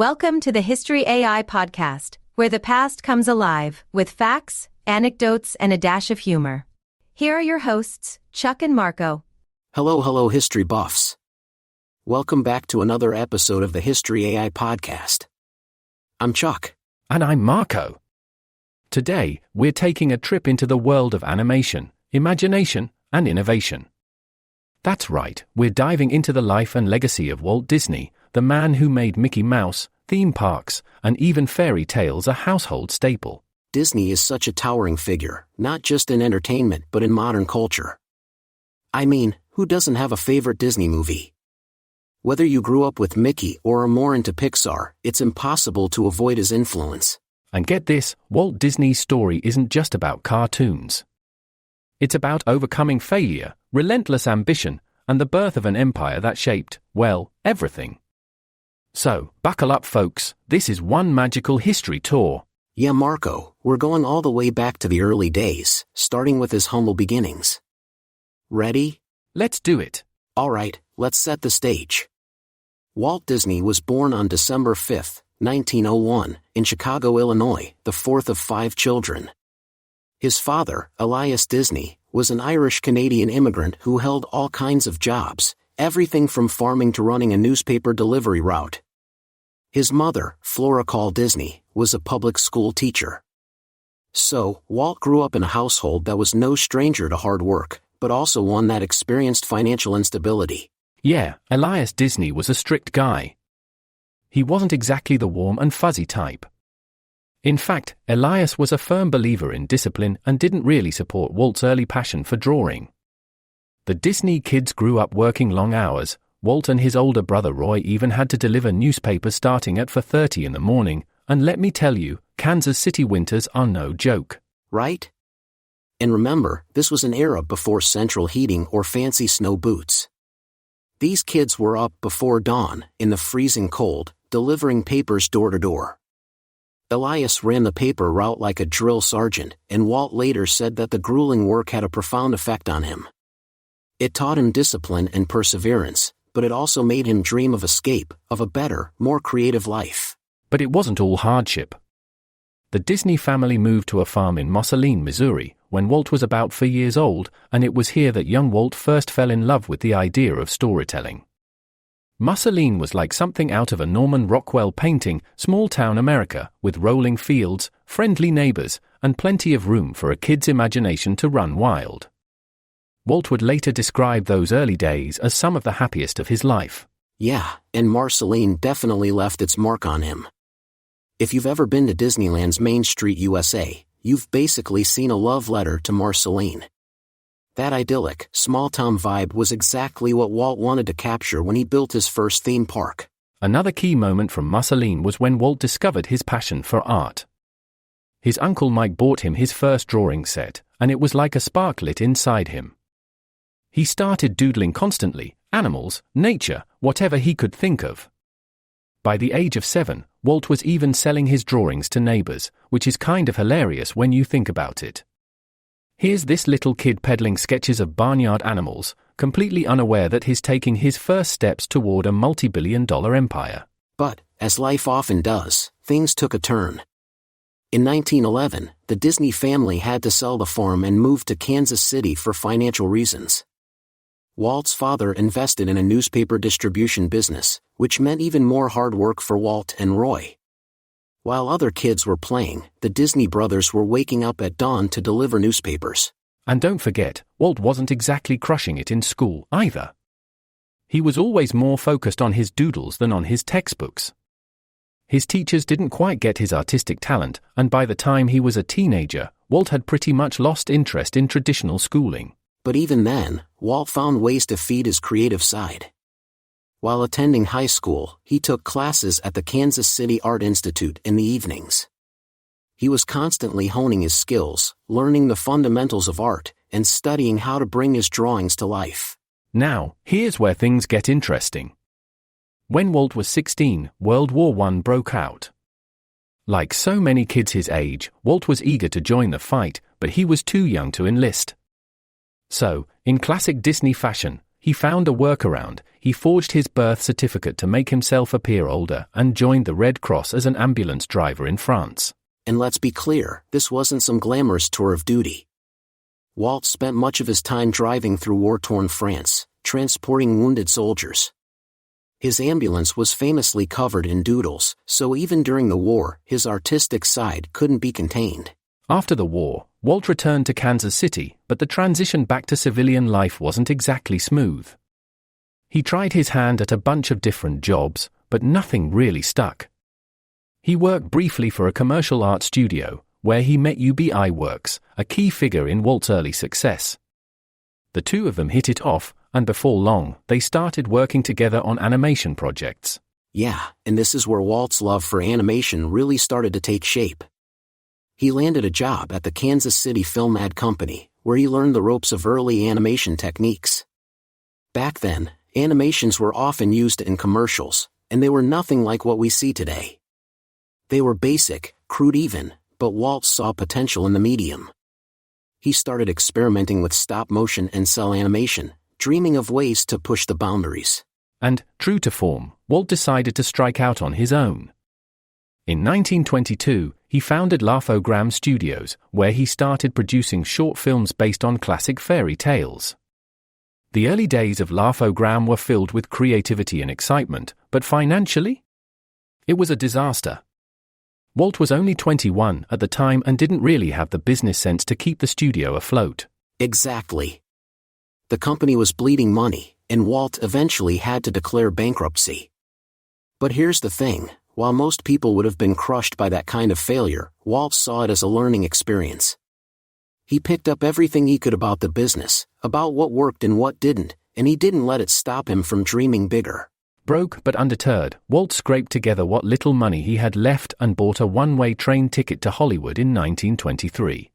Welcome to the History AI podcast, where the past comes alive with facts, anecdotes, and a dash of humor. Here are your hosts, Chuck and Marco. Hello, history buffs. Welcome back to another episode of the History AI podcast. I'm Chuck. And I'm Marco. Today, we're taking a trip into the world of animation, imagination, and innovation. That's right, we're diving into the life and legacy of Walt Disney, the man who made Mickey Mouse, theme parks, and even fairy tales a household staple. Disney is such a towering figure, not just in entertainment but in modern culture. I mean, who doesn't have a favorite Disney movie? Whether you grew up with Mickey or are more into Pixar, it's impossible to avoid his influence. And get this, Walt Disney's story isn't just about cartoons. It's about overcoming failure, relentless ambition, and the birth of an empire that shaped, well, everything. So, buckle up folks, this is one magical history tour. Yeah, Marco, we're going all the way back to the early days, starting with his humble beginnings. Ready? Let's do it. Alright, let's set the stage. Walt Disney was born on December 5, 1901, in Chicago, Illinois, the fourth of 5 children. His father, Elias Disney, was an Irish-Canadian immigrant who held all kinds of jobs, everything from farming to running a newspaper delivery route. His mother, Flora Call Disney, was a public school teacher. So, Walt grew up in a household that was no stranger to hard work, but also one that experienced financial instability. Yeah, Elias Disney was a strict guy. He wasn't exactly the warm and fuzzy type. In fact, Elias was a firm believer in discipline and didn't really support Walt's early passion for drawing. The Disney kids grew up working long hours. Walt and his older brother Roy even had to deliver newspapers starting at 4:30 in the morning, and let me tell you, Kansas City winters are no joke. Right? And remember, this was an era before central heating or fancy snow boots. These kids were up before dawn, in the freezing cold, delivering papers door to door. Elias ran the paper route like a drill sergeant, and Walt later said that the grueling work had a profound effect on him. It taught him discipline and perseverance, but it also made him dream of escape, of a better, more creative life. But it wasn't all hardship. The Disney family moved to a farm in Mussolini, Missouri, when Walt was about 4 years old, and it was here that young Walt first fell in love with the idea of storytelling. Mussolini was like something out of a Norman Rockwell painting, small-town America, with rolling fields, friendly neighbors, and plenty of room for a kid's imagination to run wild. Walt would later describe those early days as some of the happiest of his life. Yeah, and Mussolini definitely left its mark on him. If you've ever been to Disneyland's Main Street, USA, you've basically seen a love letter to Mussolini. That idyllic, small-town vibe was exactly what Walt wanted to capture when he built his first theme park. Another key moment from Mussolini was when Walt discovered his passion for art. His uncle Mike bought him his first drawing set, and it was like a spark lit inside him. He started doodling constantly, animals, nature, whatever he could think of. By the age of 7, Walt was even selling his drawings to neighbors, which is kind of hilarious when you think about it. Here's this little kid peddling sketches of barnyard animals, completely unaware that he's taking his first steps toward a multi-billion-dollar empire. But, as life often does, things took a turn. In 1911, the Disney family had to sell the farm and move to Kansas City for financial reasons. Walt's father invested in a newspaper distribution business, which meant even more hard work for Walt and Roy. While other kids were playing, the Disney brothers were waking up at dawn to deliver newspapers. And don't forget, Walt wasn't exactly crushing it in school either. He was always more focused on his doodles than on his textbooks. His teachers didn't quite get his artistic talent, and by the time he was a teenager, Walt had pretty much lost interest in traditional schooling. But even then, Walt found ways to feed his creative side. While attending high school, he took classes at the Kansas City Art Institute in the evenings. He was constantly honing his skills, learning the fundamentals of art, and studying how to bring his drawings to life. Now, here's where things get interesting. When Walt was 16, World War I broke out. Like so many kids his age, Walt was eager to join the fight, but he was too young to enlist. So, in classic Disney fashion, he found a workaround. He forged his birth certificate to make himself appear older and joined the Red Cross as an ambulance driver in France. And let's be clear, this wasn't some glamorous tour of duty. Walt spent much of his time driving through war-torn France, transporting wounded soldiers. His ambulance was famously covered in doodles, so even during the war, his artistic side couldn't be contained. After the war, Walt returned to Kansas City, but the transition back to civilian life wasn't exactly smooth. He tried his hand at a bunch of different jobs, but nothing really stuck. He worked briefly for a commercial art studio, where he met UBI Works, a key figure in Walt's early success. The two of them hit it off, and before long, they started working together on animation projects. Yeah, and this is where Walt's love for animation really started to take shape. He landed a job at the Kansas City Film Ad Company, where he learned the ropes of early animation techniques. Back then, animations were often used in commercials, and they were nothing like what we see today. They were basic, crude even, but Walt saw potential in the medium. He started experimenting with stop-motion and cell animation, dreaming of ways to push the boundaries. And, true to form, Walt decided to strike out on his own. In 1922, he founded Laugh-O-Gram Studios, where he started producing short films based on classic fairy tales. The early days of Laugh-O-Gram were filled with creativity and excitement, but financially? It was a disaster. Walt was only 21 at the time and didn't really have the business sense to keep the studio afloat. Exactly. The company was bleeding money, and Walt eventually had to declare bankruptcy. But here's the thing, while most people would have been crushed by that kind of failure, Walt saw it as a learning experience. He picked up everything he could about the business, about what worked and what didn't, and he didn't let it stop him from dreaming bigger. Broke but undeterred, Walt scraped together what little money he had left and bought a one-way train ticket to Hollywood in 1923.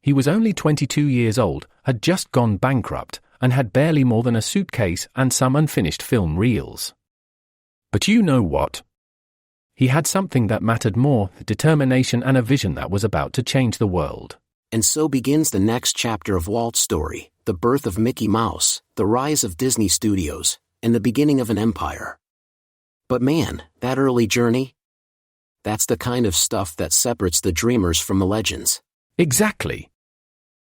He was only 22 years old, had just gone bankrupt, and had barely more than a suitcase and some unfinished film reels. But you know what? He had something that mattered more, determination and a vision that was about to change the world. And so begins the next chapter of Walt's story, the birth of Mickey Mouse, the rise of Disney Studios, and the beginning of an empire. But man, that early journey? That's the kind of stuff that separates the dreamers from the legends. Exactly.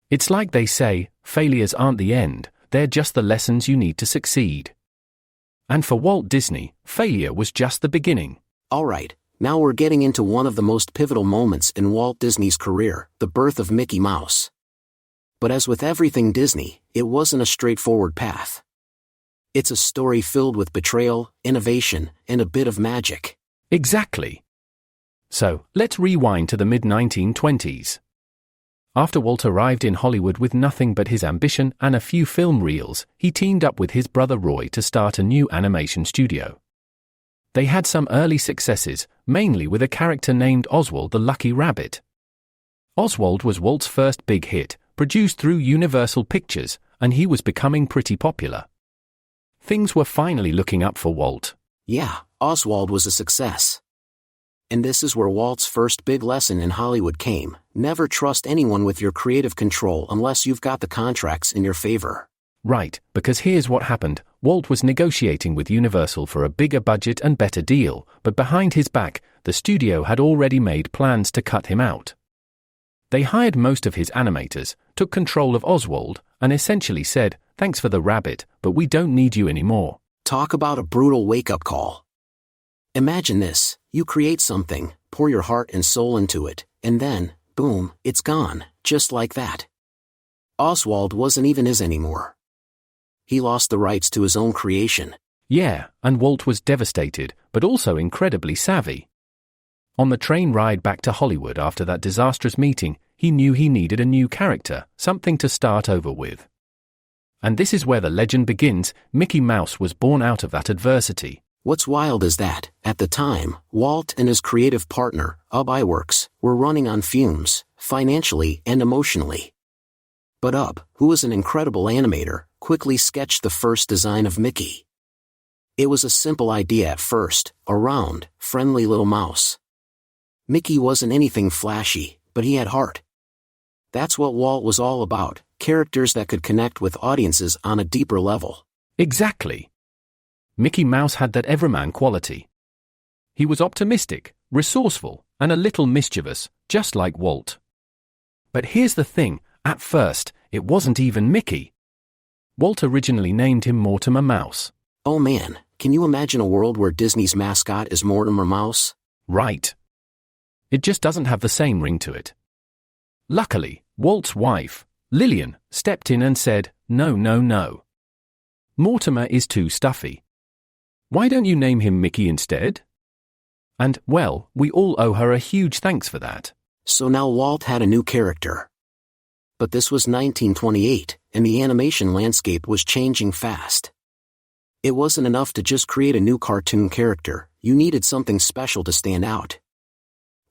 It's like they say, failures aren't the end, they're just the lessons you need to succeed. And for Walt Disney, failure was just the beginning. Alright, now we're getting into one of the most pivotal moments in Walt Disney's career, the birth of Mickey Mouse. But as with everything Disney, it wasn't a straightforward path. It's a story filled with betrayal, innovation, and a bit of magic. Exactly. So, let's rewind to the mid-1920s. After Walt arrived in Hollywood with nothing but his ambition and a few film reels, he teamed up with his brother Roy to start a new animation studio. They had some early successes, mainly with a character named Oswald the Lucky Rabbit. Oswald was Walt's first big hit, produced through Universal Pictures, and he was becoming pretty popular. Things were finally looking up for Walt. Yeah, Oswald was a success. And this is where Walt's first big lesson in Hollywood came: never trust anyone with your creative control unless you've got the contracts in your favor. Right, because here's what happened. Walt was negotiating with Universal for a bigger budget and better deal, but behind his back, the studio had already made plans to cut him out. They hired most of his animators, took control of Oswald, and essentially said, "Thanks for the rabbit, but we don't need you anymore." Talk about a brutal wake-up call. Imagine this, you create something, pour your heart and soul into it, and then, boom, it's gone, just like that. Oswald wasn't even his anymore. He lost the rights to his own creation. Yeah, and Walt was devastated, but also incredibly savvy. On the train ride back to Hollywood after that disastrous meeting, he knew he needed a new character, something to start over with. And this is where the legend begins. Mickey Mouse was born out of that adversity. What's wild is that, at the time, Walt and his creative partner, UBI Works, were running on fumes, financially and emotionally. But UB, who was an incredible animator, quickly sketched the first design of Mickey. It was a simple idea at first, a round, friendly little mouse. Mickey wasn't anything flashy, but he had heart. That's what Walt was all about, characters that could connect with audiences on a deeper level. Exactly. Mickey Mouse had that everyman quality. He was optimistic, resourceful, and a little mischievous, just like Walt. But here's the thing, at first, it wasn't even Mickey. Walt originally named him Mortimer Mouse. Oh man, can you imagine a world where Disney's mascot is Mortimer Mouse? Right. It just doesn't have the same ring to it. Luckily, Walt's wife, Lillian, stepped in and said, "No, no, no. Mortimer is too stuffy. Why don't you name him Mickey instead?" And, well, we all owe her a huge thanks for that. So now Walt had a new character. But this was 1928, and the animation landscape was changing fast. It wasn't enough to just create a new cartoon character, you needed something special to stand out.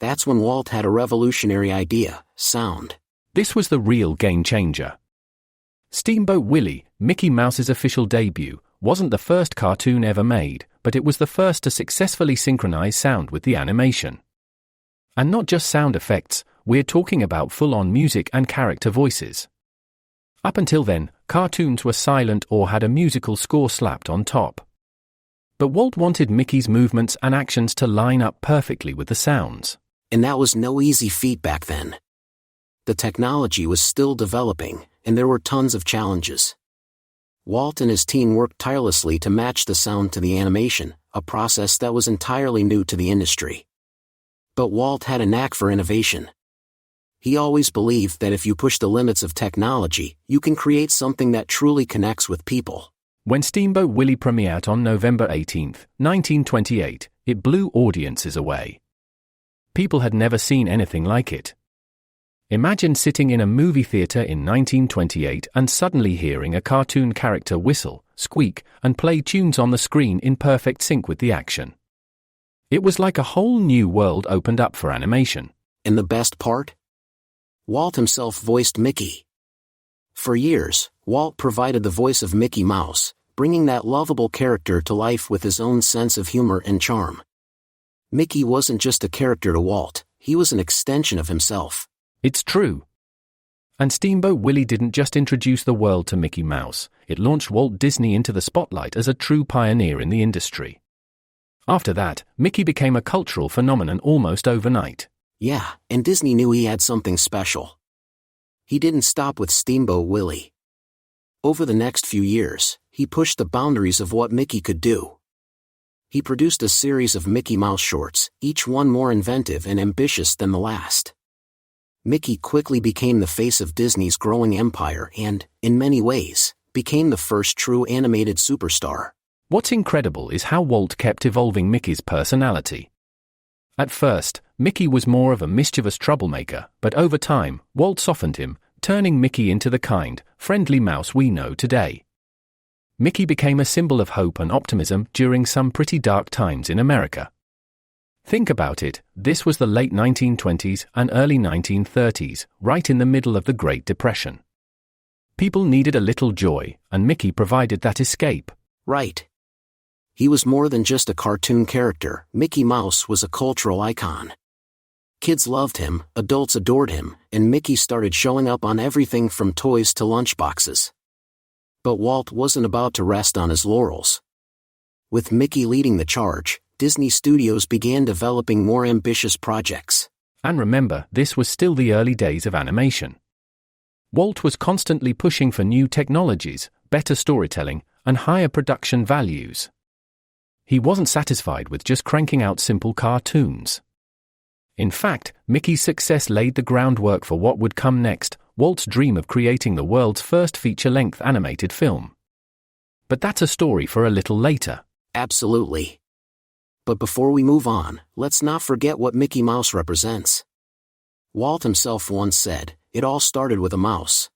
That's when Walt had a revolutionary idea: sound. This was the real game changer. Steamboat Willie, Mickey Mouse's official debut, wasn't the first cartoon ever made, but it was the first to successfully synchronize sound with the animation. And not just sound effects, we're talking about full-on music and character voices. Up until then, cartoons were silent or had a musical score slapped on top. But Walt wanted Mickey's movements and actions to line up perfectly with the sounds. And that was no easy feat back then. The technology was still developing, and there were tons of challenges. Walt and his team worked tirelessly to match the sound to the animation, a process that was entirely new to the industry. But Walt had a knack for innovation. He always believed that if you push the limits of technology, you can create something that truly connects with people. When Steamboat Willie premiered on November 18, 1928, it blew audiences away. People had never seen anything like it. Imagine sitting in a movie theater in 1928 and suddenly hearing a cartoon character whistle, squeak, and play tunes on the screen in perfect sync with the action. It was like a whole new world opened up for animation. And the best part? Walt himself voiced Mickey. For years, Walt provided the voice of Mickey Mouse, bringing that lovable character to life with his own sense of humor and charm. Mickey wasn't just a character to Walt, he was an extension of himself. It's true. And Steamboat Willie didn't just introduce the world to Mickey Mouse, it launched Walt Disney into the spotlight as a true pioneer in the industry. After that, Mickey became a cultural phenomenon almost overnight. Yeah, and Disney knew he had something special. He didn't stop with Steamboat Willie. Over the next few years, he pushed the boundaries of what Mickey could do. He produced a series of Mickey Mouse shorts, each one more inventive and ambitious than the last. Mickey quickly became the face of Disney's growing empire and, in many ways, became the first true animated superstar. What's incredible is how Walt kept evolving Mickey's personality. At first, Mickey was more of a mischievous troublemaker, but over time, Walt softened him, turning Mickey into the kind, friendly mouse we know today. Mickey became a symbol of hope and optimism during some pretty dark times in America. Think about it, this was the late 1920s and early 1930s, right in the middle of the Great Depression. People needed a little joy, and Mickey provided that escape. Right. He was more than just a cartoon character, Mickey Mouse was a cultural icon. Kids loved him, adults adored him, and Mickey started showing up on everything from toys to lunchboxes. But Walt wasn't about to rest on his laurels. With Mickey leading the charge, Disney Studios began developing more ambitious projects. And remember, this was still the early days of animation. Walt was constantly pushing for new technologies, better storytelling, and higher production values. He wasn't satisfied with just cranking out simple cartoons. In fact, Mickey's success laid the groundwork for what would come next, Walt's dream of creating the world's first feature-length animated film. But that's a story for a little later. Absolutely. But before we move on, let's not forget what Mickey Mouse represents. Walt himself once said, "It all started with a mouse."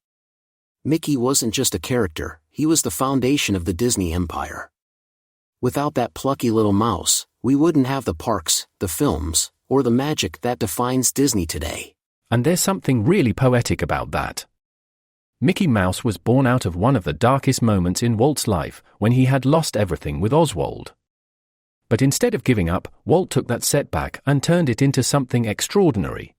Mickey wasn't just a character, he was the foundation of the Disney empire. Without that plucky little mouse, we wouldn't have the parks, the films, or the magic that defines Disney today. And there's something really poetic about that. Mickey Mouse was born out of one of the darkest moments in Walt's life, when he had lost everything with Oswald. But instead of giving up, Walt took that setback and turned it into something extraordinary.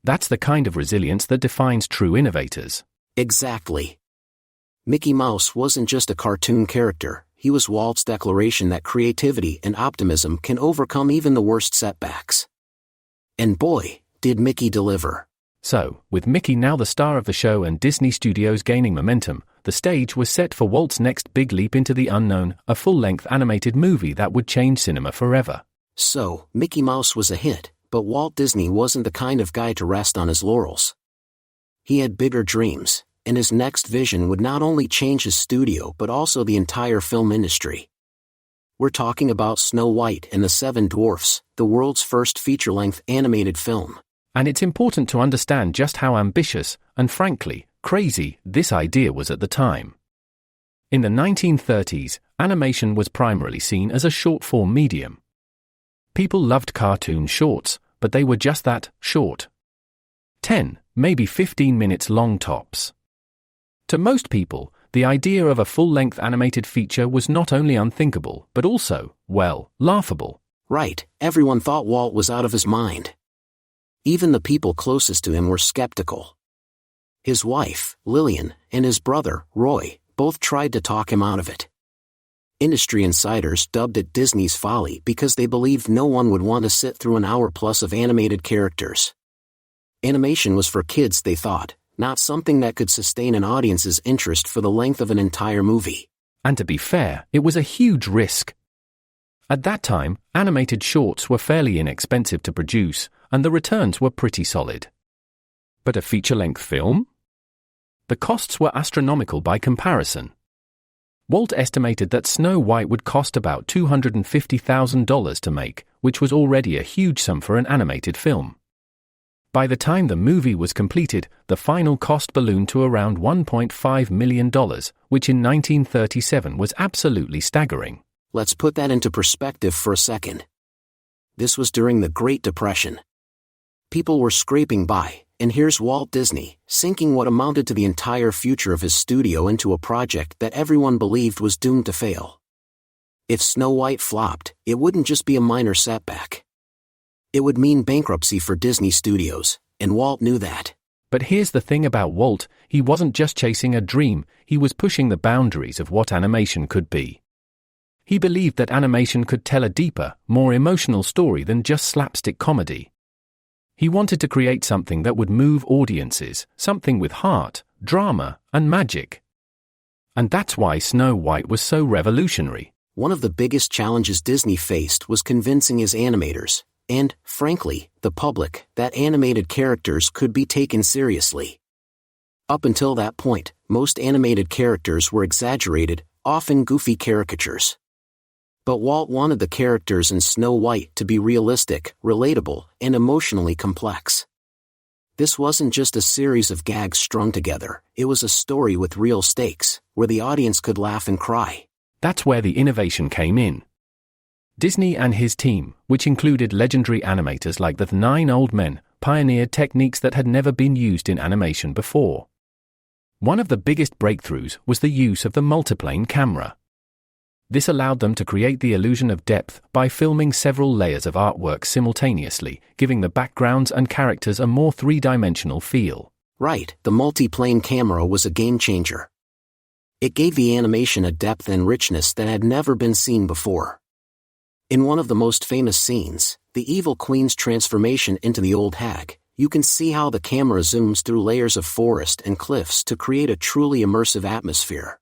That's the kind of resilience that defines true innovators. Exactly. Mickey Mouse wasn't just a cartoon character, he was Walt's declaration that creativity and optimism can overcome even the worst setbacks. And boy, did Mickey deliver. So, with Mickey now the star of the show and Disney Studios gaining momentum, the stage was set for Walt's next big leap into the unknown, a full-length animated movie that would change cinema forever. So, Mickey Mouse was a hit, but Walt Disney wasn't the kind of guy to rest on his laurels. He had bigger dreams, and his next vision would not only change his studio but also the entire film industry. We're talking about Snow White and the Seven Dwarfs, the world's first feature-length animated film. And it's important to understand just how ambitious, and frankly, crazy, this idea was at the time. In the 1930s, animation was primarily seen as a short-form medium. People loved cartoon shorts, but they were just that, short. 10, maybe 15 minutes long tops. To most people, the idea of a full-length animated feature was not only unthinkable, but also, well, laughable. Right, everyone thought Walt was out of his mind. Even the people closest to him were skeptical. His wife, Lillian, and his brother, Roy, both tried to talk him out of it. Industry insiders dubbed it Disney's folly because they believed no one would want to sit through an hour plus of animated characters. Animation was for kids, they thought, not something that could sustain an audience's interest for the length of an entire movie. And to be fair, it was a huge risk. At that time, animated shorts were fairly inexpensive to produce, and the returns were pretty solid. But a feature-length film? The costs were astronomical by comparison. Walt estimated that Snow White would cost about $250,000 to make, which was already a huge sum for an animated film. By the time the movie was completed, the final cost ballooned to around $1.5 million, which in 1937 was absolutely staggering. Let's put that into perspective for a second. This was during the Great Depression. People were scraping by, and here's Walt Disney, sinking what amounted to the entire future of his studio into a project that everyone believed was doomed to fail. If Snow White flopped, it wouldn't just be a minor setback. It would mean bankruptcy for Disney Studios, and Walt knew that. But here's the thing about Walt, he wasn't just chasing a dream, he was pushing the boundaries of what animation could be. He believed that animation could tell a deeper, more emotional story than just slapstick comedy. He wanted to create something that would move audiences, something with heart, drama, and magic. And that's why Snow White was so revolutionary. One of the biggest challenges Disney faced was convincing his animators, and, frankly, the public, that animated characters could be taken seriously. Up until that point, most animated characters were exaggerated, often goofy caricatures. But Walt wanted the characters in Snow White to be realistic, relatable, and emotionally complex. This wasn't just a series of gags strung together, it was a story with real stakes, where the audience could laugh and cry. That's where the innovation came in. Disney and his team, which included legendary animators like the 9 Old Men, pioneered techniques that had never been used in animation before. One of the biggest breakthroughs was the use of the multiplane camera. This allowed them to create the illusion of depth by filming several layers of artwork simultaneously, giving the backgrounds and characters a more three-dimensional feel. Right, the multiplane camera was a game-changer. It gave the animation a depth and richness that had never been seen before. In one of the most famous scenes, the evil queen's transformation into the old hag, you can see how the camera zooms through layers of forest and cliffs to create a truly immersive atmosphere.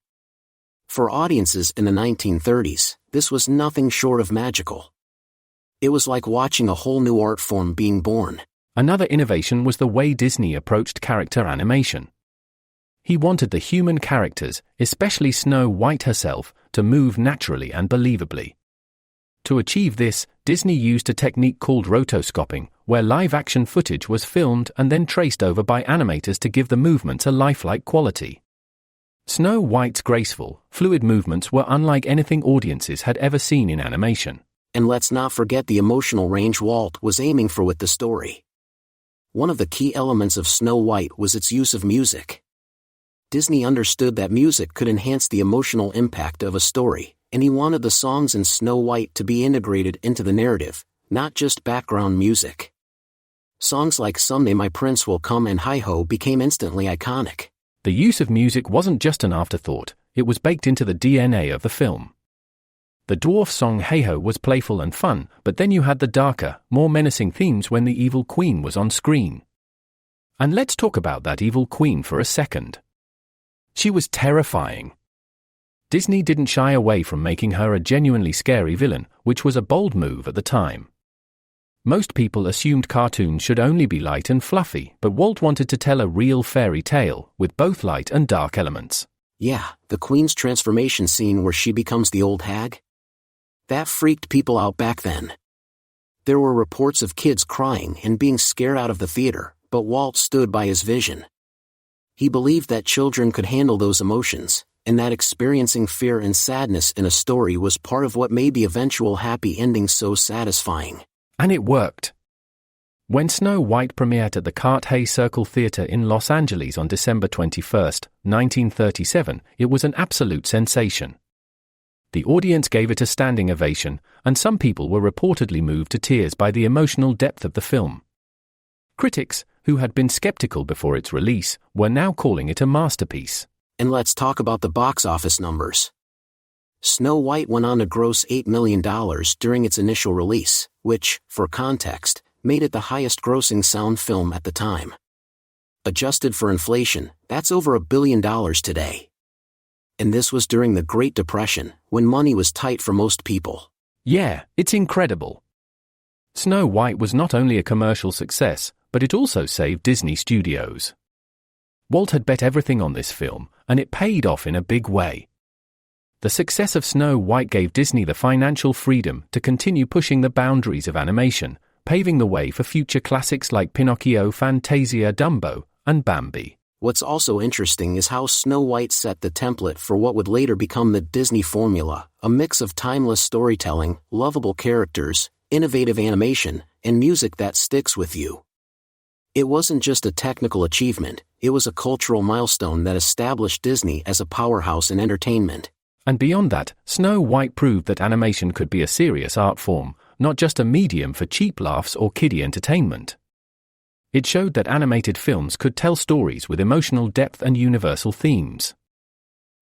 For audiences in the 1930s, this was nothing short of magical. It was like watching a whole new art form being born. Another innovation was the way Disney approached character animation. He wanted the human characters, especially Snow White herself, to move naturally and believably. To achieve this, Disney used a technique called rotoscoping, where live-action footage was filmed and then traced over by animators to give the movements a lifelike quality. Snow White's graceful, fluid movements were unlike anything audiences had ever seen in animation. And let's not forget the emotional range Walt was aiming for with the story. One of the key elements of Snow White was its use of music. Disney understood that music could enhance the emotional impact of a story, and he wanted the songs in Snow White to be integrated into the narrative, not just background music. Songs like Someday My Prince Will Come and Hi-Ho became instantly iconic. The use of music wasn't just an afterthought, it was baked into the DNA of the film. The dwarf song Hey Ho was playful and fun, but then you had the darker, more menacing themes when the evil queen was on screen. And let's talk about that evil queen for a second. She was terrifying. Disney didn't shy away from making her a genuinely scary villain, which was a bold move at the time. Most people assumed cartoons should only be light and fluffy, but Walt wanted to tell a real fairy tale, with both light and dark elements. Yeah, the Queen's transformation scene where she becomes the old hag? That freaked people out back then. There were reports of kids crying and being scared out of the theater, but Walt stood by his vision. He believed that children could handle those emotions, and that experiencing fear and sadness in a story was part of what made the eventual happy ending so satisfying. And it worked. When Snow White premiered at the Carthay Circle Theatre in Los Angeles on December 21, 1937, it was an absolute sensation. The audience gave it a standing ovation, and some people were reportedly moved to tears by the emotional depth of the film. Critics, who had been skeptical before its release, were now calling it a masterpiece. And let's talk about the box office numbers. Snow White went on to gross $8 million during its initial release, which, for context, made it the highest-grossing sound film at the time. Adjusted for inflation, that's over $1 billion today. And this was during the Great Depression, when money was tight for most people. Yeah, it's incredible. Snow White was not only a commercial success, but it also saved Disney Studios. Walt had bet everything on this film, and it paid off in a big way. The success of Snow White gave Disney the financial freedom to continue pushing the boundaries of animation, paving the way for future classics like Pinocchio, Fantasia, Dumbo, and Bambi. What's also interesting is how Snow White set the template for what would later become the Disney formula, a mix of timeless storytelling, lovable characters, innovative animation, and music that sticks with you. It wasn't just a technical achievement, it was a cultural milestone that established Disney as a powerhouse in entertainment. And beyond that, Snow White proved that animation could be a serious art form, not just a medium for cheap laughs or kiddie entertainment. It showed that animated films could tell stories with emotional depth and universal themes.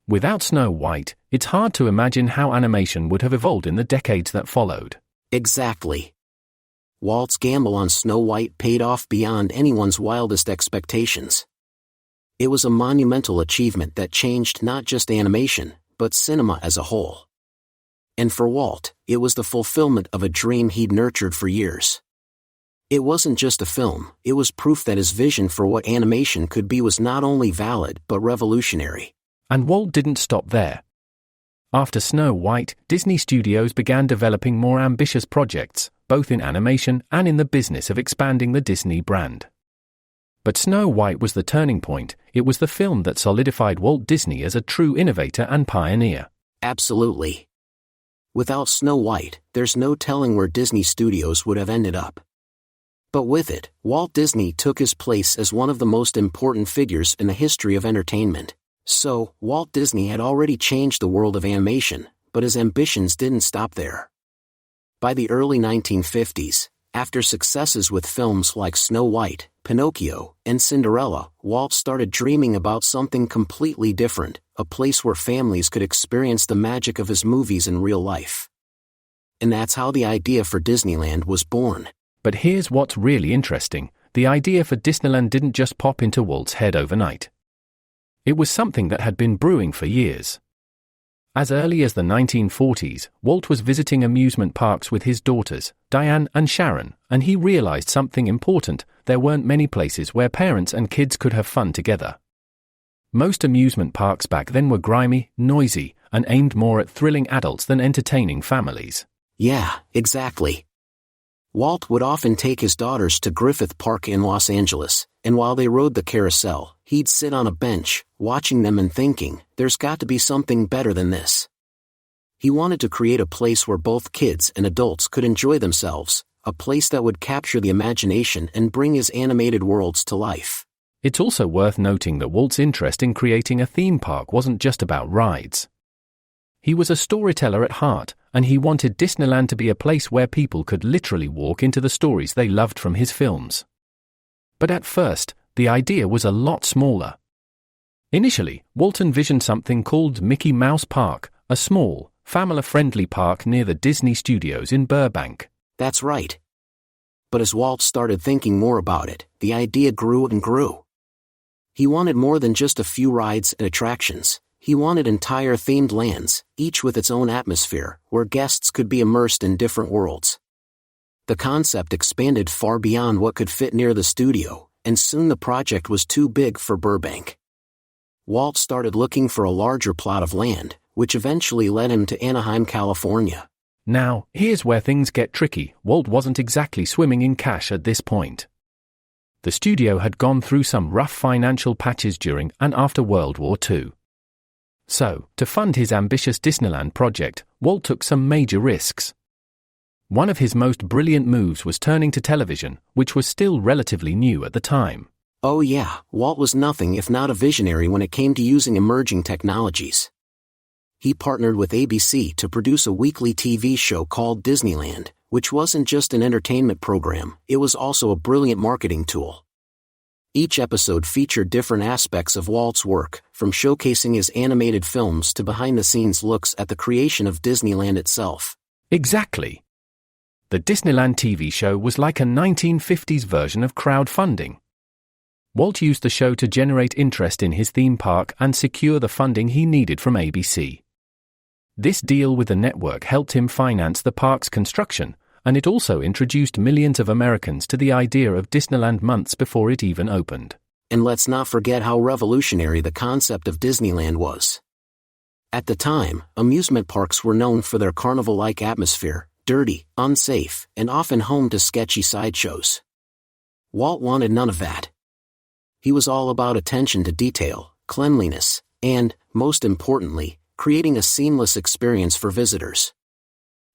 Without Snow White, it's hard to imagine how animation would have evolved in the decades that followed. Exactly. Walt's gamble on Snow White paid off beyond anyone's wildest expectations. It was a monumental achievement that changed not just animation, but cinema as a whole. And for Walt, it was the fulfillment of a dream he'd nurtured for years. It wasn't just a film, it was proof that his vision for what animation could be was not only valid but revolutionary. And Walt didn't stop there. After Snow White, Disney Studios began developing more ambitious projects, both in animation and in the business of expanding the Disney brand. But Snow White was the turning point. It was the film that solidified Walt Disney as a true innovator and pioneer. Absolutely. Without Snow White, there's no telling where Disney Studios would have ended up. But with it, Walt Disney took his place as one of the most important figures in the history of entertainment. So, Walt Disney had already changed the world of animation, but his ambitions didn't stop there. By the early 1950s, after successes with films like Snow White, Pinocchio, and Cinderella, Walt started dreaming about something completely different, a place where families could experience the magic of his movies in real life. And that's how the idea for Disneyland was born. But here's what's really interesting. The idea for Disneyland didn't just pop into Walt's head overnight. It was something that had been brewing for years. As early as the 1940s, Walt was visiting amusement parks with his daughters, Diane and Sharon, and he realized something important: there weren't many places where parents and kids could have fun together. Most amusement parks back then were grimy, noisy, and aimed more at thrilling adults than entertaining families. Yeah, exactly. Walt would often take his daughters to Griffith Park in Los Angeles, and while they rode the carousel, he'd sit on a bench, watching them and thinking, there's got to be something better than this. He wanted to create a place where both kids and adults could enjoy themselves, a place that would capture the imagination and bring his animated worlds to life. It's also worth noting that Walt's interest in creating a theme park wasn't just about rides. He was a storyteller at heart, and he wanted Disneyland to be a place where people could literally walk into the stories they loved from his films. But at first, the idea was a lot smaller. Initially, Walt envisioned something called Mickey Mouse Park, a small, family-friendly park near the Disney Studios in Burbank. That's right. But as Walt started thinking more about it, the idea grew and grew. He wanted more than just a few rides and attractions. He wanted entire themed lands, each with its own atmosphere, where guests could be immersed in different worlds. The concept expanded far beyond what could fit near the studio, and soon the project was too big for Burbank. Walt started looking for a larger plot of land, which eventually led him to Anaheim, California. Now, here's where things get tricky. Walt wasn't exactly swimming in cash at this point. The studio had gone through some rough financial patches during and after World War II. So, to fund his ambitious Disneyland project, Walt took some major risks. One of his most brilliant moves was turning to television, which was still relatively new at the time. Oh yeah, Walt was nothing if not a visionary when it came to using emerging technologies. He partnered with ABC to produce a weekly TV show called Disneyland, which wasn't just an entertainment program, it was also a brilliant marketing tool. Each episode featured different aspects of Walt's work, from showcasing his animated films to behind-the-scenes looks at the creation of Disneyland itself. Exactly. The Disneyland TV show was like a 1950s version of crowdfunding. Walt used the show to generate interest in his theme park and secure the funding he needed from ABC. This deal with the network helped him finance the park's construction, and it also introduced millions of Americans to the idea of Disneyland months before it even opened. And let's not forget how revolutionary the concept of Disneyland was. At the time, amusement parks were known for their carnival-like atmosphere, dirty, unsafe, and often home to sketchy sideshows. Walt wanted none of that. He was all about attention to detail, cleanliness, and, most importantly, creating a seamless experience for visitors.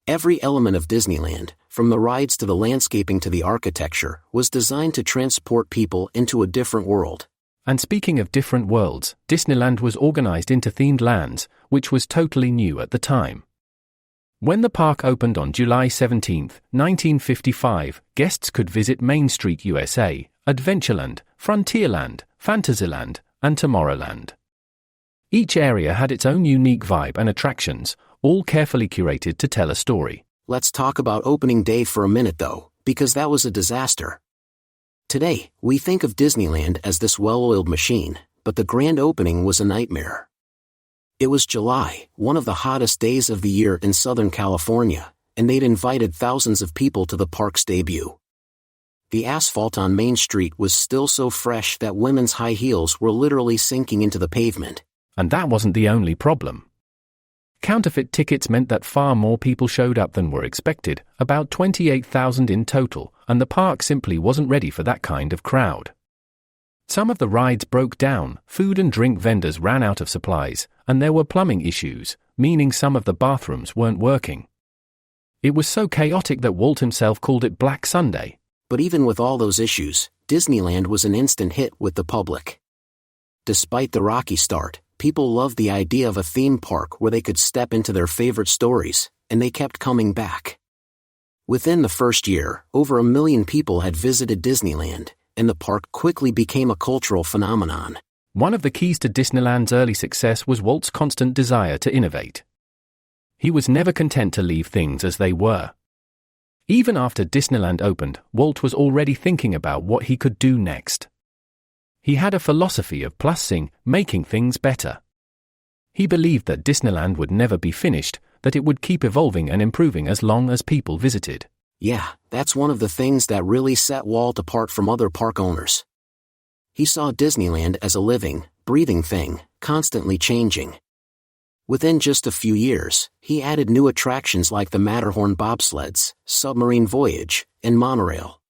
Every element of Disneyland, from the rides to the landscaping to the architecture, was designed to transport people into a different world. And speaking of different worlds, Disneyland was organized into themed lands, which was totally new at the time. When the park opened on July 17, 1955, guests could visit Main Street USA, Adventureland, Frontierland, Fantasyland, and Tomorrowland. Each area had its own unique vibe and attractions, all carefully curated to tell a story. Let's talk about opening day for a minute though, because that was a disaster. Today, we think of Disneyland as this well-oiled machine, but the grand opening was a nightmare. It was July, one of the hottest days of the year in Southern California, and they'd invited thousands of people to the park's debut. The asphalt on Main Street was still so fresh that women's high heels were literally sinking into the pavement. And that wasn't the only problem. Counterfeit tickets meant that far more people showed up than were expected, about 28,000 in total, and the park simply wasn't ready for that kind of crowd. Some of the rides broke down, food and drink vendors ran out of supplies, and there were plumbing issues, meaning some of the bathrooms weren't working. It was so chaotic that Walt himself called it Black Sunday. But even with all those issues, Disneyland was an instant hit with the public. Despite the rocky start, people loved the idea of a theme park where they could step into their favorite stories, and they kept coming back. Within the first year, over 1 million people had visited Disneyland, and the park quickly became a cultural phenomenon. One of the keys to Disneyland's early success was Walt's constant desire to innovate. He was never content to leave things as they were. Even after Disneyland opened, Walt was already thinking about what he could do next. He had a philosophy of plusing, making things better. He believed that Disneyland would never be finished, that it would keep evolving and improving as long as people visited. Yeah, that's one of the things that really set Walt apart from other park owners. He saw Disneyland as a living, breathing thing, constantly changing. Within just a few years, he added new attractions like the Matterhorn bobsleds, submarine voyage, and monorail.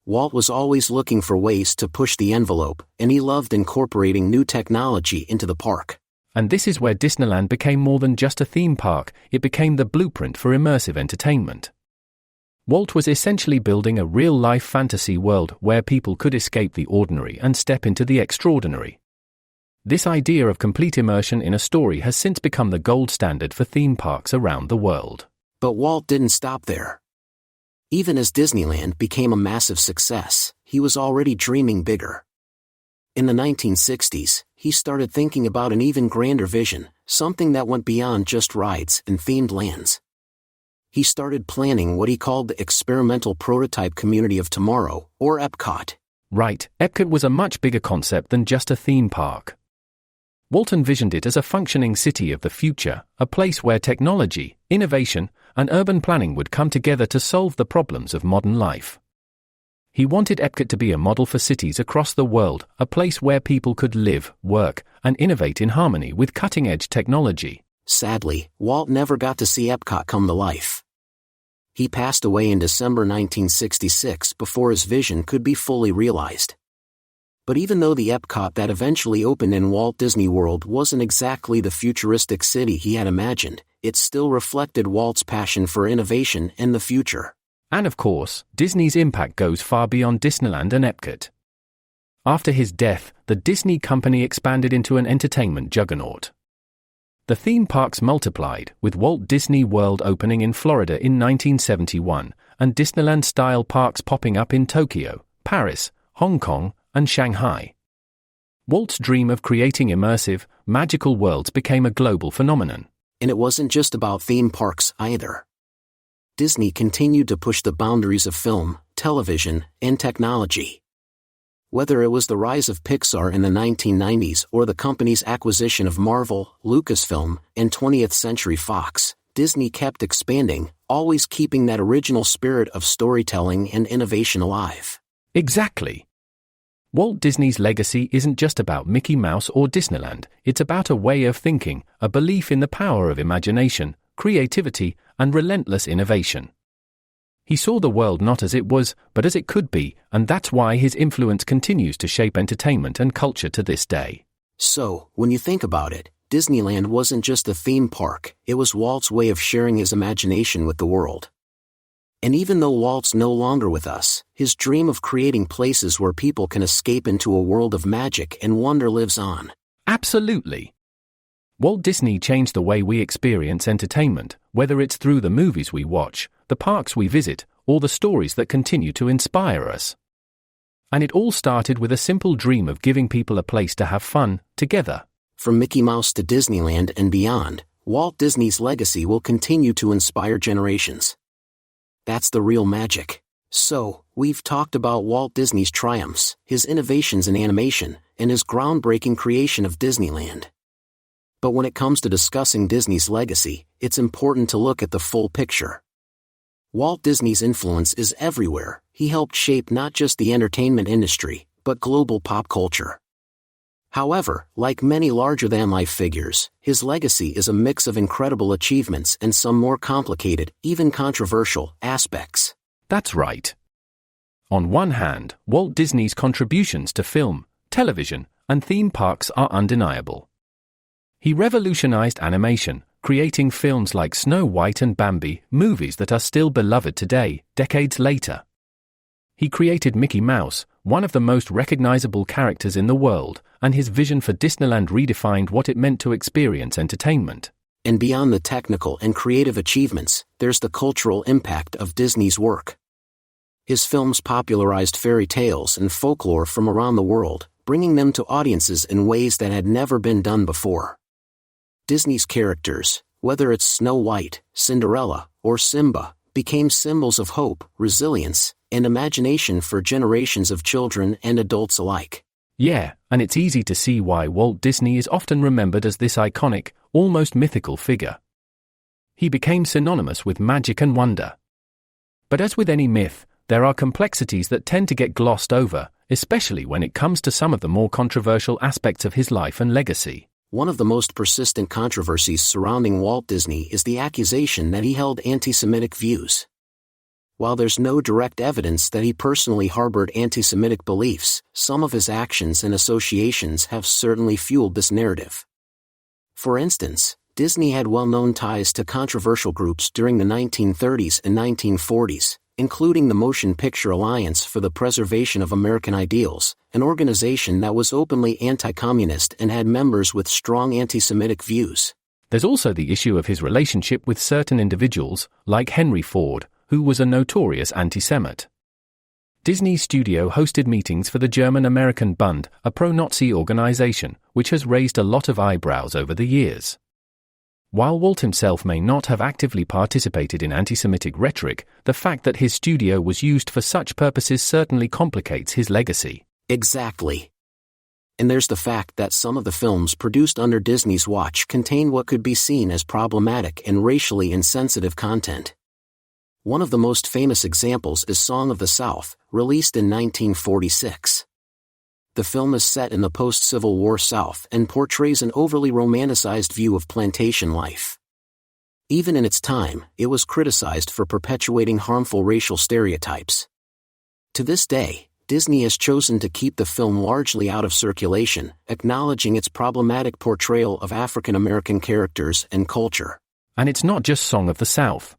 Walt was always looking for ways to push the envelope, and he loved incorporating new technology into the park. And this is where Disneyland became more than just a theme park, it became the blueprint for immersive entertainment. Walt was essentially building a real-life fantasy world where people could escape the ordinary and step into the extraordinary. This idea of complete immersion in a story has since become the gold standard for theme parks around the world. But Walt didn't stop there. Even as Disneyland became a massive success, he was already dreaming bigger. In the 1960s, he started thinking about an even grander vision, something that went beyond just rides and themed lands. He started planning what he called the Experimental Prototype Community of Tomorrow, or EPCOT. Right, EPCOT was a much bigger concept than just a theme park. Walt envisioned it as a functioning city of the future, a place where technology, innovation, and urban planning would come together to solve the problems of modern life. He wanted EPCOT to be a model for cities across the world, a place where people could live, work, and innovate in harmony with cutting-edge technology. Sadly, Walt never got to see EPCOT come to life. He passed away in December 1966 before his vision could be fully realized. But even though the EPCOT that eventually opened in Walt Disney World wasn't exactly the futuristic city he had imagined, it still reflected Walt's passion for innovation and the future. And of course, Disney's impact goes far beyond Disneyland and EPCOT. After his death, the Disney company expanded into an entertainment juggernaut. The theme parks multiplied, with Walt Disney World opening in Florida in 1971, and Disneyland-style parks popping up in Tokyo, Paris, Hong Kong, and Shanghai. Walt's dream of creating immersive, magical worlds became a global phenomenon. And it wasn't just about theme parks either. Disney continued to push the boundaries of film, television, and technology. Whether it was the rise of Pixar in the 1990s or the company's acquisition of Marvel, Lucasfilm, and 20th Century Fox, Disney kept expanding, always keeping that original spirit of storytelling and innovation alive. Exactly. Walt Disney's legacy isn't just about Mickey Mouse or Disneyland, it's about a way of thinking, a belief in the power of imagination, creativity, and relentless innovation. He saw the world not as it was, but as it could be, and that's why his influence continues to shape entertainment and culture to this day. So, when you think about it, Disneyland wasn't just a theme park, it was Walt's way of sharing his imagination with the world. And even though Walt's no longer with us, his dream of creating places where people can escape into a world of magic and wonder lives on. Absolutely. Walt Disney changed the way we experience entertainment, whether it's through the movies we watch, the parks we visit, or the stories that continue to inspire us. And it all started with a simple dream of giving people a place to have fun, together. From Mickey Mouse to Disneyland and beyond, Walt Disney's legacy will continue to inspire generations. That's the real magic. So, we've talked about Walt Disney's triumphs, his innovations in animation, and his groundbreaking creation of Disneyland. But when it comes to discussing Disney's legacy, it's important to look at the full picture. Walt Disney's influence is everywhere. He helped shape not just the entertainment industry, but global pop culture. However, like many larger-than-life figures, his legacy is a mix of incredible achievements and some more complicated, even controversial, aspects. That's right. On one hand, Walt Disney's contributions to film, television, and theme parks are undeniable. He revolutionized animation, creating films like Snow White and Bambi, movies that are still beloved today, decades later. He created Mickey Mouse, one of the most recognizable characters in the world, and his vision for Disneyland redefined what it meant to experience entertainment. And beyond the technical and creative achievements, there's the cultural impact of Disney's work. His films popularized fairy tales and folklore from around the world, bringing them to audiences in ways that had never been done before. Disney's characters, whether it's Snow White, Cinderella, or Simba, became symbols of hope, resilience, and imagination for generations of children and adults alike. Yeah, and it's easy to see why Walt Disney is often remembered as this iconic, almost mythical figure. He became synonymous with magic and wonder. But as with any myth, there are complexities that tend to get glossed over, especially when it comes to some of the more controversial aspects of his life and legacy. One of the most persistent controversies surrounding Walt Disney is the accusation that he held anti-Semitic views. While there's no direct evidence that he personally harbored anti-Semitic beliefs, some of his actions and associations have certainly fueled this narrative. For instance, Disney had well-known ties to controversial groups during the 1930s and 1940s, including the Motion Picture Alliance for the Preservation of American Ideals, an organization that was openly anti-communist and had members with strong anti-Semitic views. There's also the issue of his relationship with certain individuals, like Henry Ford, who was a notorious anti-Semite. Disney Studio hosted meetings for the German-American Bund, a pro-Nazi organization, which has raised a lot of eyebrows over the years. While Walt himself may not have actively participated in anti-Semitic rhetoric, the fact that his studio was used for such purposes certainly complicates his legacy. Exactly. And there's the fact that some of the films produced under Disney's watch contain what could be seen as problematic and racially insensitive content. One of the most famous examples is Song of the South, released in 1946. The film is set in the post-Civil War South and portrays an overly romanticized view of plantation life. Even in its time, it was criticized for perpetuating harmful racial stereotypes. To this day, Disney has chosen to keep the film largely out of circulation, acknowledging its problematic portrayal of African American characters and culture. And it's not just Song of the South.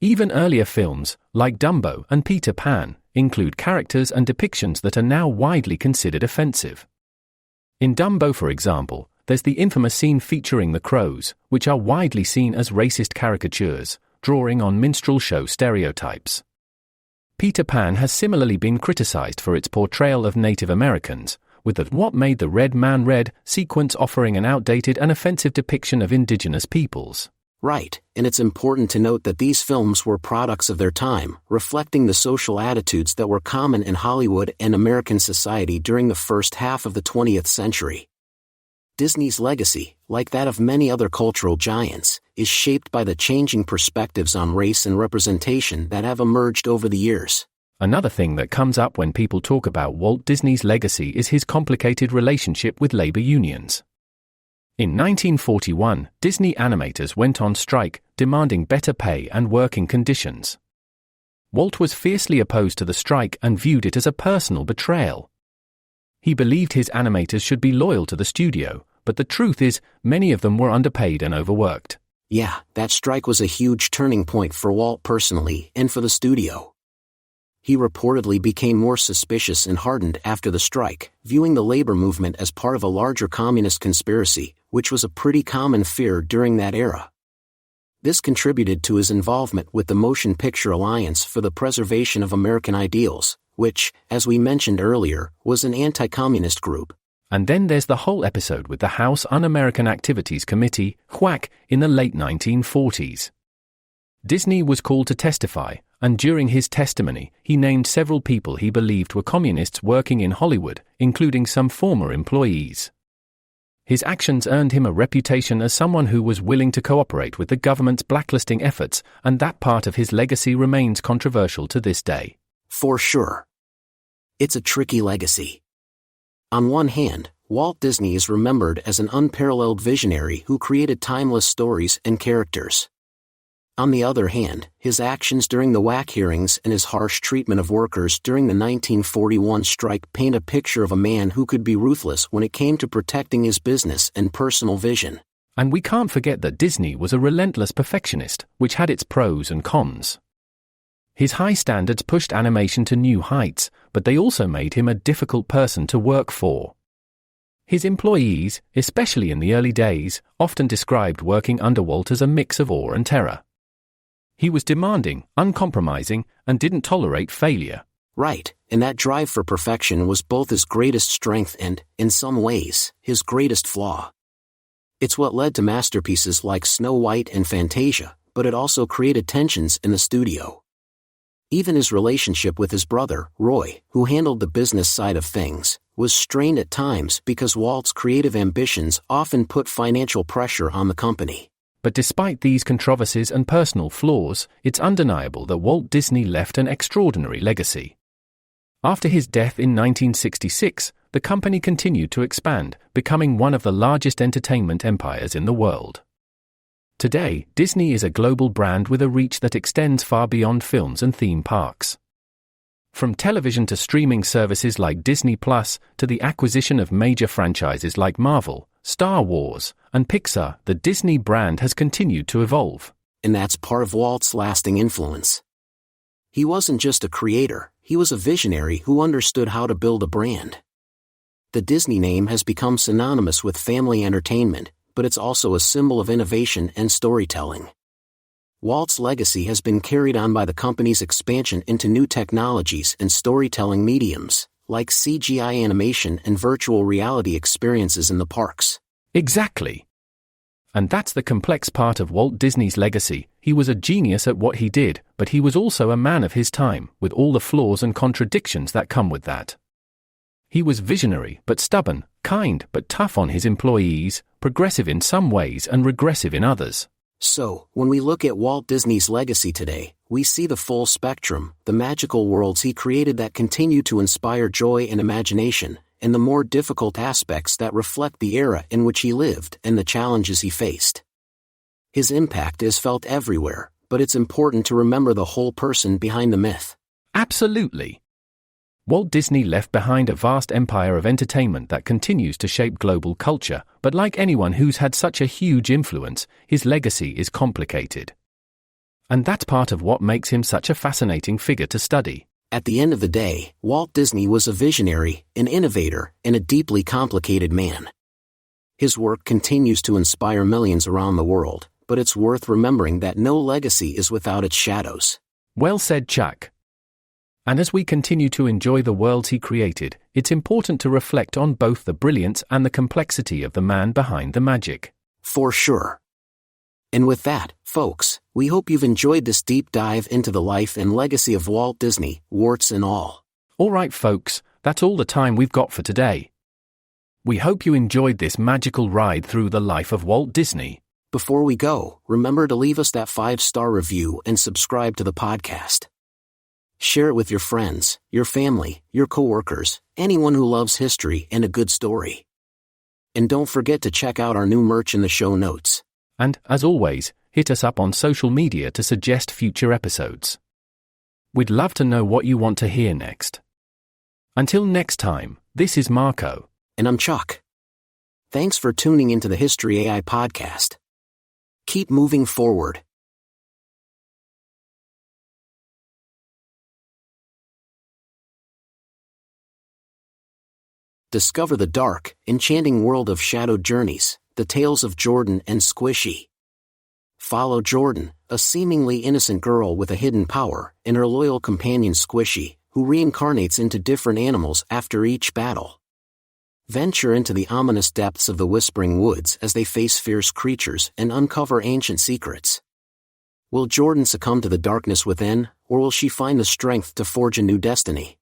Even earlier films, like Dumbo and Peter Pan, include characters and depictions that are now widely considered offensive. In Dumbo, for example, there's the infamous scene featuring the crows, which are widely seen as racist caricatures, drawing on minstrel show stereotypes. Peter Pan has similarly been criticized for its portrayal of Native Americans, with the "What Made the Red Man Red" sequence offering an outdated and offensive depiction of indigenous peoples. Right, and it's important to note that these films were products of their time, reflecting the social attitudes that were common in Hollywood and American society during the first half of the 20th century. Disney's legacy, like that of many other cultural giants, is shaped by the changing perspectives on race and representation that have emerged over the years. Another thing that comes up when people talk about Walt Disney's legacy is his complicated relationship with labor unions. In 1941, Disney animators went on strike, demanding better pay and working conditions. Walt was fiercely opposed to the strike and viewed it as a personal betrayal. He believed his animators should be loyal to the studio, but the truth is, many of them were underpaid and overworked. Yeah, that strike was a huge turning point for Walt personally and for the studio. He reportedly became more suspicious and hardened after the strike, viewing the labor movement as part of a larger communist conspiracy, which was a pretty common fear during that era. This contributed to his involvement with the Motion Picture Alliance for the Preservation of American Ideals, which, as we mentioned earlier, was an anti-communist group. And then there's the whole episode with the House Un-American Activities Committee, WAC, in the late 1940s. Disney was called to testify, and during his testimony, he named several people he believed were communists working in Hollywood, including some former employees. His actions earned him a reputation as someone who was willing to cooperate with the government's blacklisting efforts, and that part of his legacy remains controversial to this day. For sure. It's a tricky legacy. On one hand, Walt Disney is remembered as an unparalleled visionary who created timeless stories and characters. On the other hand, his actions during the WAC hearings and his harsh treatment of workers during the 1941 strike paint a picture of a man who could be ruthless when it came to protecting his business and personal vision. And we can't forget that Disney was a relentless perfectionist, which had its pros and cons. His high standards pushed animation to new heights, but they also made him a difficult person to work for. His employees, especially in the early days, often described working under Walt as a mix of awe and terror. He was demanding, uncompromising, and didn't tolerate failure. Right, and that drive for perfection was both his greatest strength and, in some ways, his greatest flaw. It's what led to masterpieces like Snow White and Fantasia, but it also created tensions in the studio. Even his relationship with his brother, Roy, who handled the business side of things, was strained at times because Walt's creative ambitions often put financial pressure on the company. But despite these controversies and personal flaws, it's undeniable that Walt Disney left an extraordinary legacy. After his death in 1966, the company continued to expand, becoming one of the largest entertainment empires in the world. Today, Disney is a global brand with a reach that extends far beyond films and theme parks. From television to streaming services like Disney Plus, to the acquisition of major franchises like Marvel, Star Wars, and Pixar, the Disney brand has continued to evolve. And that's part of Walt's lasting influence. He wasn't just a creator, he was a visionary who understood how to build a brand. The Disney name has become synonymous with family entertainment, but it's also a symbol of innovation and storytelling. Walt's legacy has been carried on by the company's expansion into new technologies and storytelling mediums, like CGI animation and virtual reality experiences in the parks. Exactly. And that's the complex part of Walt Disney's legacy. He was a genius at what he did, but he was also a man of his time, with all the flaws and contradictions that come with that. He was visionary but stubborn, kind but tough on his employees, progressive in some ways and regressive in others. So, when we look at Walt Disney's legacy today, we see the full spectrum, the magical worlds he created that continue to inspire joy and imagination, and the more difficult aspects that reflect the era in which he lived and the challenges he faced. His impact is felt everywhere, but it's important to remember the whole person behind the myth. Absolutely. Walt Disney left behind a vast empire of entertainment that continues to shape global culture, but like anyone who's had such a huge influence, his legacy is complicated. And that's part of what makes him such a fascinating figure to study. At the end of the day, Walt Disney was a visionary, an innovator, and a deeply complicated man. His work continues to inspire millions around the world, but it's worth remembering that no legacy is without its shadows. Well said, Chuck. And as we continue to enjoy the worlds he created, it's important to reflect on both the brilliance and the complexity of the man behind the magic. For sure. And with that, folks, we hope you've enjoyed this deep dive into the life and legacy of Walt Disney, warts and all. All right, folks, that's all the time we've got for today. We hope you enjoyed this magical ride through the life of Walt Disney. Before we go, remember to leave us that 5-star review and subscribe to the podcast. Share it with your friends, your family, your coworkers, anyone who loves history and a good story. And don't forget to check out our new merch in the show notes. And, as always, hit us up on social media to suggest future episodes. We'd love to know what you want to hear next. Until next time, this is Marco. And I'm Chuck. Thanks for tuning into the History AI podcast. Keep moving forward. Discover the dark, enchanting world of Shadowed Journeys, the tales of Jordan and Squishy. Follow Jordan, a seemingly innocent girl with a hidden power, and her loyal companion Squishy, who reincarnates into different animals after each battle. Venture into the ominous depths of the Whispering Woods as they face fierce creatures and uncover ancient secrets. Will Jordan succumb to the darkness within, or will she find the strength to forge a new destiny?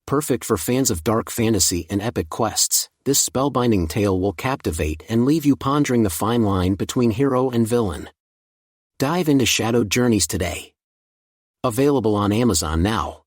Perfect for fans of dark fantasy and epic quests, this spellbinding tale will captivate and leave you pondering the fine line between hero and villain. Dive into Shadowed Journeys today. Available on Amazon now.